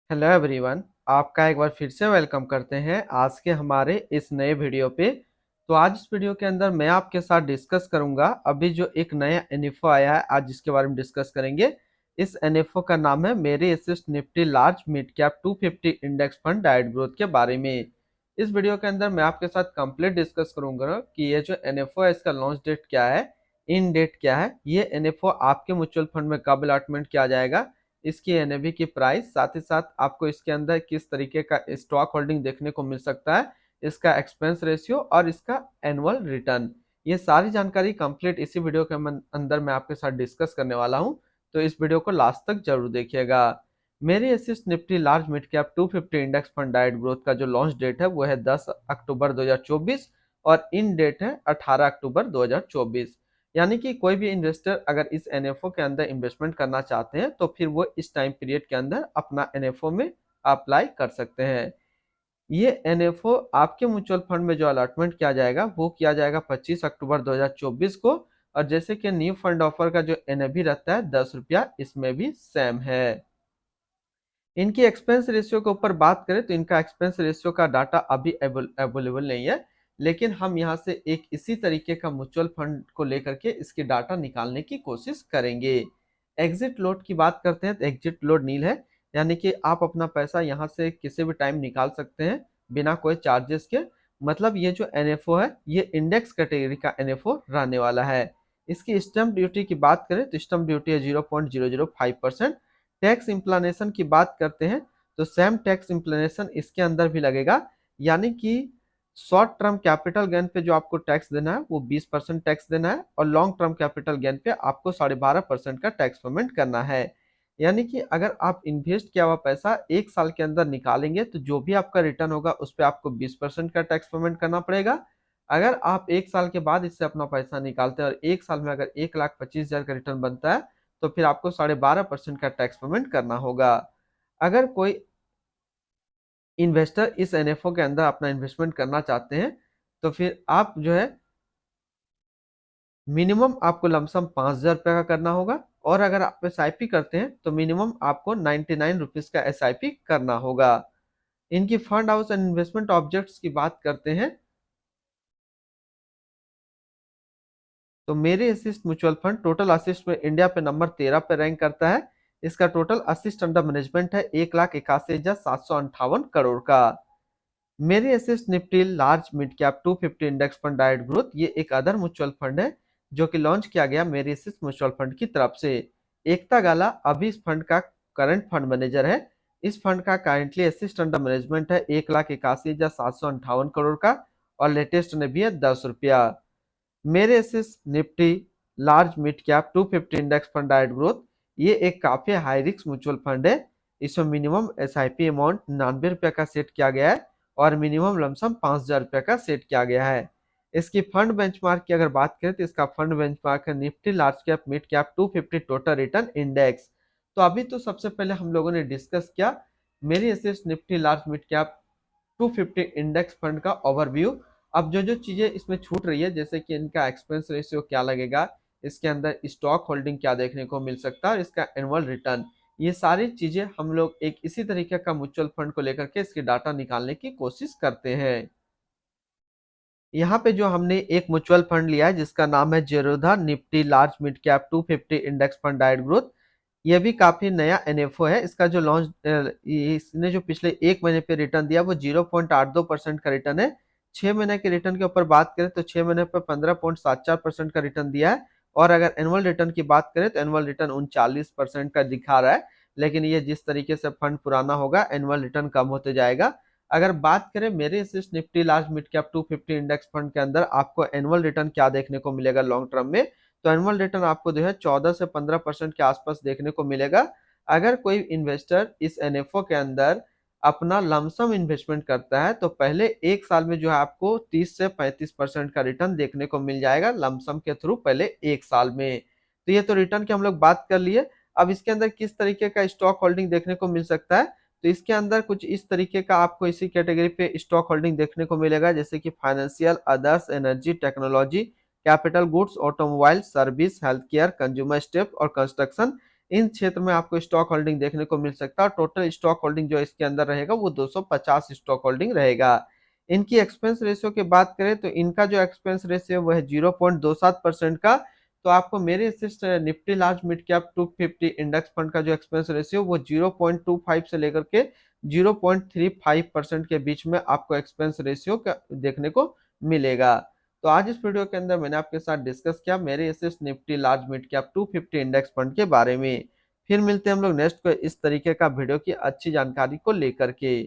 Hello everyone. आपका एक बार फिर से वेलकम करते हैं आज के हमारे इस नए वीडियो पे। तो आज इस वीडियो के अंदर मैं आपके साथ डिस्कस करूंगा अभी जो एक नया एनएफओ आया है, आज जिसके बारे में डिस्कस करेंगे। इस एनएफओ का नाम है मेरी assist Nifty large mid cap 250 index fund diet growth के बारे में। इस वीडियो के अंदर मैं आपके साथ कंप्लीट डिस्कस करूंगा कि ये जो एनएफओ है इसका लॉन्च डेट क्या है, इन डेट क्या है, ये एनएफओ आपके म्यूचुअल फंड में कब अलॉटमेंट किया जाएगा, इसकी एनएवी की प्राइस, साथ ही साथ आपको इसके अंदर किस तरीके का स्टॉक होल्डिंग देखने को मिल सकता है, इसका एक्सपेंस रेशियो और इसका एनुअल रिटर्न, ये सारी जानकारी कंप्लीट इसी वीडियो के अंदर मैं आपके साथ डिस्कस करने वाला हूं। तो इस वीडियो को लास्ट तक जरूर देखिएगा। मेरी assist Nifty large mid cap 250 index fund diet growth का जो लॉन्च डेट है वो है 10 अक्टूबर 2024 और इन डेट है 18 अक्टूबर 2024। यानी कि कोई भी इन्वेस्टर अगर इस एनएफओ के अंदर इन्वेस्टमेंट करना चाहते हैं तो फिर वो इस टाइम पीरियड के अंदर अपना एनएफओ में अप्लाई कर सकते हैं। ये एनएफओ आपके म्यूचुअल फंड में जो अलॉटमेंट किया जाएगा वो किया जाएगा 25 अक्टूबर 2024 को। और जैसे कि न्यू फंड ऑफर का जो एनएवी रहता है 10 रुपया, इसमें भी सेम है। इनकी एक्सपेंस रेशियो के ऊपर बात करें तो इनका एक्सपेंस रेशियो का डाटा अभी अवेलेबल नहीं है, लेकिन हम यहाँ से एक इसी तरीके का म्यूचुअल फंड को लेकर के इसकी डाटा निकालने की कोशिश करेंगे। एग्जिट लोड की बात करते हैं तो एग्जिट लोड नील है, यानी कि आप अपना पैसा यहाँ से किसी भी टाइम निकाल सकते हैं बिना कोई चार्जेस के। मतलब ये जो एनएफओ है ये इंडेक्स कैटेगरी का एनएफओ रहने वाला है। इसकी स्टैंप ड्यूटी की बात करें तो स्टैंप ड्यूटी है 0.005%। टैक्स इम्प्लानेशन की बात करते हैं तो सेम टैक्स इम्प्लानेशन इसके अंदर भी लगेगा, यानी कि शॉर्ट टर्म कैपिटल गेन पे जो आपको टैक्स देना है वो 20% टैक्स देना है और लॉन्ग टर्म कैपिटल गेन पे आपको 12.5% का टैक्स पेमेंट करना है। यानी कि अगर आप इन्वेस्ट किया हुआ पैसा एक साल के अंदर निकालेंगे तो जो भी आपका रिटर्न होगा उस पर आपको 20% का टैक्स पेमेंट करना पड़ेगा। अगर आप एक साल के बाद इससे अपना पैसा निकालते हैं और एक साल में अगर 1,25,000 का रिटर्न बनता है तो फिर आपको 12.5% का टैक्स पेमेंट करना होगा। अगर कोई इन्वेस्टर इस एनएफओ के अंदर अपना इन्वेस्टमेंट करना चाहते हैं तो फिर आप जो है मिनिमम आपको लमसम 5,000 रुपये का करना होगा, और अगर आप एसआईपी करते हैं तो मिनिमम आपको 99 रुपीज का एसआईपी करना होगा। इनकी fund house and investment objects की बात करते हैं तो मेरे assist mutual fund total assist में इंडिया पे नंबर 13 पे रैंक करता है। इसका टोटल असिस्ट अंडर मैनेजमेंट है 1,81,758 करोड़ का। मेरी assist Nifty large mid cap 250 index fund diet growth ये एक अदर म्यूचुअल फंड है जो कि लॉन्च किया गया मेरी असिस्ट म्यूचुअल फंड की तरफ से। एकता गाला अभी इस फंड का करंट फंड मैनेजर है। इस फंड का करेंटली असिस्ट अंडर मैनेजमेंट है 1,81,758 करोड़ का और लेटेस्ट ने भी है 10 रुपया। मेरे assist Nifty large mid cap 250 index fund diet growth ये एक काफी हाई रिस्क म्यूचुअल फंड है। इसमें मिनिमम एसआईपी अमाउंट 99 रुपये का सेट किया गया है और मिनिमम लमसम 5,000 रुपये का सेट किया गया है। इसकी फंड बेंचमार्क की अगर बात करें तो इसका फंड बेंचमार्क है Nifty large cap mid cap 250 total return index. तो अभी तो सबसे पहले हम लोगों ने डिस्कस किया मेरी assist Nifty large mid cap 250 index fund का ओवरव्यू। अब जो जो चीजें इसमें छूट रही है जैसे कि इनका एक्सपेंस रेशियो क्या लगेगा, इसके अंदर स्टॉक होल्डिंग क्या देखने को मिल सकता है और इसका एनुअल रिटर्न, ये सारी चीजें हम लोग एक इसी तरीके का म्यूचुअल फंड को लेकर के इसकी डाटा निकालने की कोशिश करते हैं। यहाँ पे जो हमने एक म्यूचुअल फंड लिया है जिसका नाम है Zerodha Nifty large mid cap 250 index fund diet growth, ये भी काफी नया एनएफओ है। इसका जो लॉन्च इसने जो पिछले एक महीने पे रिटर्न दिया वो 0.82% का रिटर्न है। 6 महीने के रिटर्न के ऊपर बात करें तो 6 महीने पर 15.74% का रिटर्न दिया है। और अगर एनुअल रिटर्न की बात करें तो एनुअल रिटर्न 39% का दिखा रहा है, लेकिन ये जिस तरीके से फंड पुराना होगा एनुअल रिटर्न कम होते जाएगा। अगर बात करें मेरे assist Nifty large mid cap 250 index fund के अंदर आपको एनुअल रिटर्न क्या देखने को मिलेगा लॉन्ग टर्म में, तो एनुअल रिटर्न आपको जो है 14 से 15% के आसपास देखने को मिलेगा। अगर कोई इन्वेस्टर इस एनएफओ के अंदर अपना लमसम इन्वेस्टमेंट करता है तो पहले एक साल में जो है आपको 30 से 35% का रिटर्न देखने को मिल जाएगा लमसम के थ्रू पहले एक साल में। तो ये तो रिटर्न की हम लोग बात कर लिए। अब इसके अंदर किस तरीके का स्टॉक होल्डिंग देखने को मिल सकता है, तो इसके अंदर कुछ इस तरीके का आपको इसी कैटेगरी पे स्टॉक होल्डिंग देखने को मिलेगा जैसे कि financial, others, energy, technology, capital goods, automobile, service, health care, consumer step और कंस्ट्रक्शन। इन क्षेत्र में आपको स्टॉक होल्डिंग देखने को मिल सकता है। टोटल स्टॉक होल्डिंग जो इसके अंदर रहेगा वो 250 स्टॉक होल्डिंग रहेगा। इनकी एक्सपेंस रेशियो की बात करें तो इनका जो एक्सपेंस रेशियो वो है 0.27% का। तो आपको मेरे हिसाब से Nifty large mid cap 250 index fund का जो एक्सपेंस रेशियो वो 0.25 से लेकर के 0.35% के बीच में आपको एक्सपेंस रेशियो देखने को मिलेगा। तो आज इस वीडियो के अंदर मैंने आपके साथ डिस्कस किया मेरे assets Nifty large mid cap 250 index fund के बारे में। फिर मिलते हैं हम लोग नेक्स्ट को इस तरीके का वीडियो की अच्छी जानकारी को लेकर के।